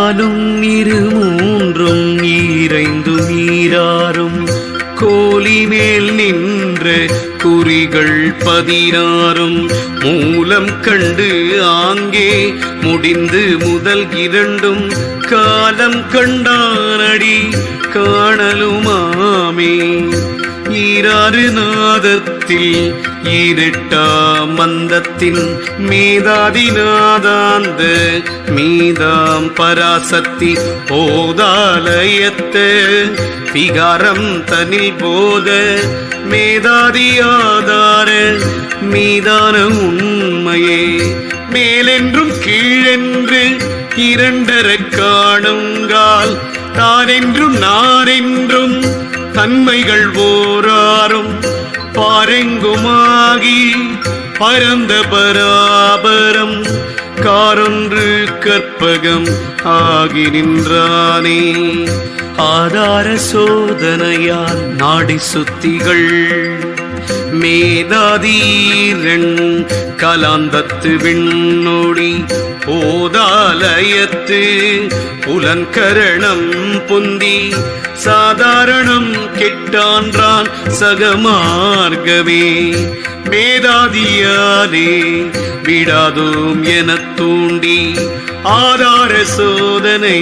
நாலும் இரு மூன்றும் ஈரைந்து நீராறும் கோலி மேல் நின்ற குறிகள் 16 மூலம் கண்டு ஆங்கே முடிந்து முதல் 2 காலம் கண்டானடி காணலுமாமே. ஈராறு நாதத்தில் ஈரெட்டாம் மந்தத்தின் மேதாதிநாதாந்த மீதாம் பராசக்தி போதாலயத்த விகாரம் தனில் போத மேதாதியாதார மீதான உண்மையே. மேலென்றும் கீழென்று இரண்டர காணுங்கால் தானென்றும் நானென்றும் தன்மைகள் ஓராறும் பாரெங்குமாகி பரந்த பராபரம் காரொன்று கற்பகம் ஆகி நின்றானே. ஆதார சோதனையால் நாடி சுத்திகள் மேதாதீரன் கலாந்தத்து விண்ணோடி போதாலயத்து புலன்கரணம் புந்தி சாதாரணம் கெட்டான்றான் சகமார்கவே. மேதாதியாலே விடாதோம் என தூண்டி ஆதார சோதனை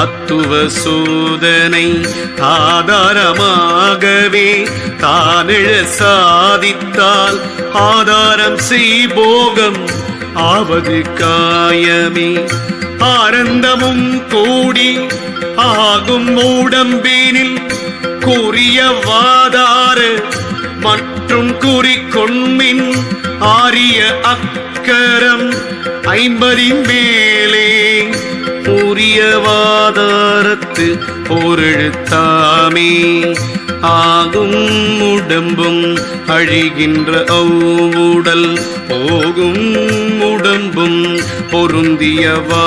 அத்துவ சோதனை ஆதாரமாகவே தானெழ சாதித்தால் ஆதாரம் செய்போகம் ஆவது காயமே. ஆனந்தமும் கூடி ஆகும் உடம்பினில் கூறிய வாதார மற்றும் குறிக்கொண்மின் ஆரிய அக்கரம் 50 மேலே உரிய வாதாரத்து பொருள்தாமே. ஆகும் உடம்பும் அழிகின்ற அவ்வுடல் போகும் உடம்பும் பொருந்தியவாறுதான்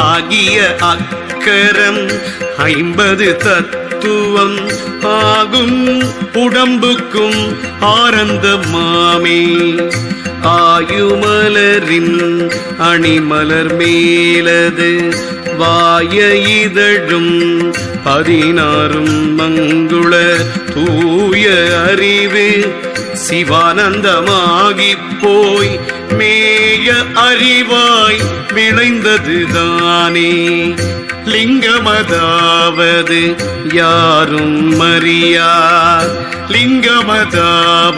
ஆகிய அக்கரம் 50 தத்துவம் ஆகும் உடம்புக்கும் ஆனந்தமாமே. ஆயுமலரின் அணிமலர் மேலது வாய இதழும் 16 மங்குள தூய அறிவு சிவானந்தமாகிப் போய் மேய அறிவாய் விளைந்ததுதானே. லிங்கமதாவது யாரும் அறியார் லிங்கமதாவது